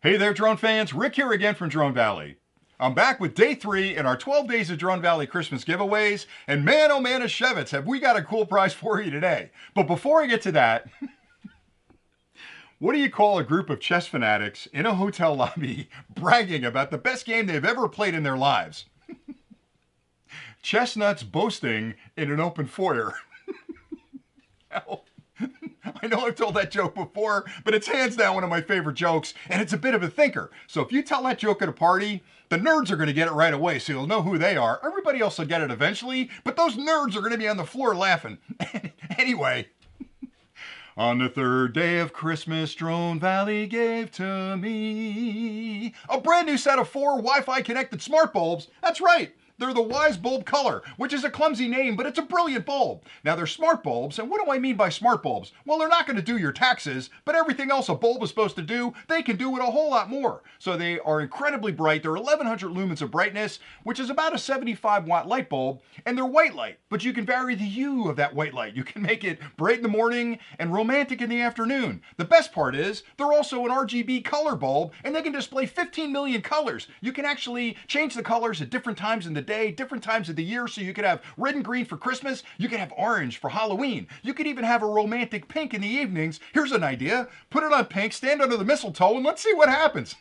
Hey there, drone fans. Rick here again from Drone Valley. I'm back with day 3 in our 12 Days of Drone Valley Christmas giveaways, and man, oh man, Shevitz, have we got a cool prize for you today. But before I get to that, what do you call a group of chess fanatics in a hotel lobby bragging about the best game they've ever played in their lives? Chestnuts boasting in an open foyer. Hell, I know I've told that joke before, but it's hands down one of my favorite jokes, and it's a bit of a thinker. So if you tell that joke at a party, the nerds are going to get it right away, so you'll know who they are. Everybody else will get it eventually, but those nerds are going to be on the floor laughing. Anyway, on the third day of Christmas, Drone Valley gave to me a brand new set of 4 Wi-Fi connected smart bulbs. That's right. They're the Wyze Bulb Color, which is a clumsy name, but it's a brilliant bulb. Now, they're smart bulbs, and what do I mean by smart bulbs? Well, they're not going to do your taxes, but everything else a bulb is supposed to do, they can do it a whole lot more. So they are incredibly bright. They're 1100 lumens of brightness, which is about a 75-watt light bulb, and they're white light, but you can vary the hue of that white light. You can make it bright in the morning and romantic in the afternoon. The best part is they're also an RGB color bulb, and they can display 15 million colors. You can actually change the colors at different times in the day, different times of the year, so you could have red and green for Christmas, you could have orange for Halloween, you could even have a romantic pink in the evenings. Here's an idea: put it on pink, stand under the mistletoe, and let's see what happens.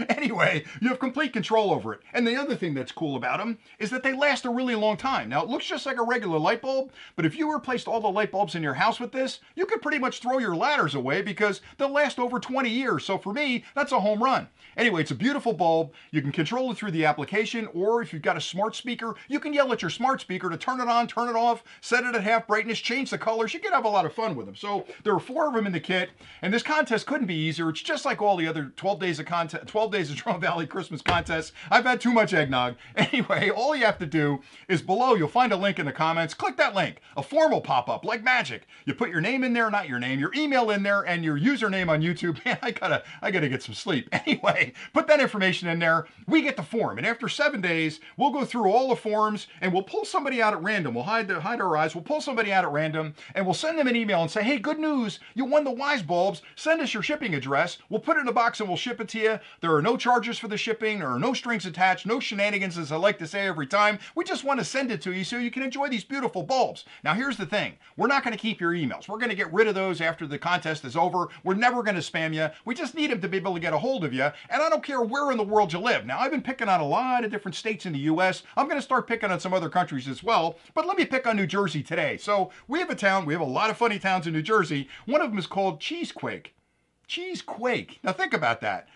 Anyway, you have complete control over it. And the other thing that's cool about them is that they last a really long time. Now, it looks just like a regular light bulb, but if you replaced all the light bulbs in your house with this, you could pretty much throw your ladders away because they'll last over 20 years. So for me, that's a home run. Anyway, it's a beautiful bulb. You can control it through the application, or if you've got a smart speaker, you can yell at your smart speaker to turn it on, turn it off, set it at half brightness, change the colors. You can have a lot of fun with them. So there are 4 of them in the kit, and this contest couldn't be easier. It's just like all the other 12 days of Drone Valley Christmas contests. I've had too much eggnog. Anyway, all you have to do is below, you'll find a link in the comments. Click that link. A form will pop up like magic. You put your name in there, not your name, your email in there, and your username on YouTube. Man, I gotta get some sleep. Anyway, put that information in there. We get the form, and after 7 days, we'll go through all the forms, and we'll pull somebody out at random. We'll hide our eyes. We'll pull somebody out at random, and we'll send them an email and say, hey, good news, you won the Wyze bulbs. Send us your shipping address. We'll put it in a box and we'll ship it to you. There are no charges for the shipping. There are no strings attached, no shenanigans, as I like to say every time. We just want to send it to you so you can enjoy these beautiful bulbs. Now, here's the thing. We're not going to keep your emails. We're going to get rid of those after the contest is over. We're never going to spam you. We just need them to be able to get a hold of you, and I don't care where in the world you live. Now, I've been picking on a lot of different states in the U.S. I'm going to start picking on some other countries as well, but let me pick on New Jersey today. So we have a lot of funny towns in New Jersey. One of them is called Cheesequake. Cheesequake. Now think about that.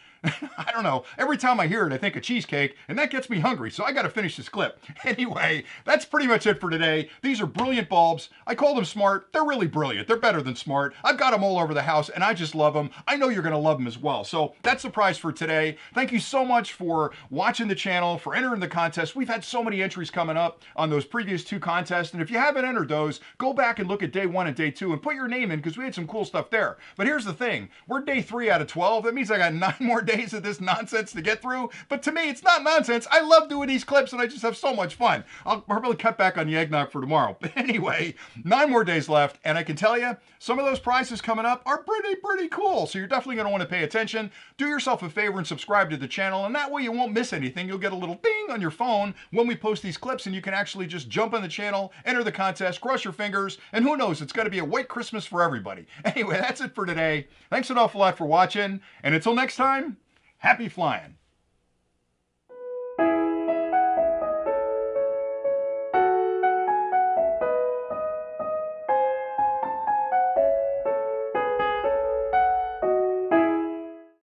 I don't know. Every time I hear it, I think of cheesecake, and that gets me hungry, so I got to finish this clip. Anyway, that's pretty much it for today. These are brilliant bulbs. I call them smart. They're really brilliant. They're better than smart. I've got them all over the house, and I just love them. I know you're going to love them as well. So that's the prize for today. Thank you so much for watching the channel, for entering the contest. We've had so many entries coming up on those previous 2 contests, and if you haven't entered those, go back and look at day 1 and day 2 and put your name in, because we had some cool stuff there. But here's the thing. We're day 3 out of 12. That means I got 9 more days of this nonsense to get through, but to me it's not nonsense. I love doing these clips and I just have so much fun. I'll probably cut back on the eggnog for tomorrow, but anyway, 9 more days left, and I can tell you some of those prizes coming up are pretty cool, so you're definitely going to want to pay attention. Do yourself a favor and subscribe to the channel, and that way you won't miss anything. You'll get a little ding on your phone when we post these clips, and you can actually just jump on the channel, enter the contest, cross your fingers, and who knows, it's going to be a white Christmas for everybody. Anyway, that's it for today. Thanks an awful lot for watching, and until next time, happy flying.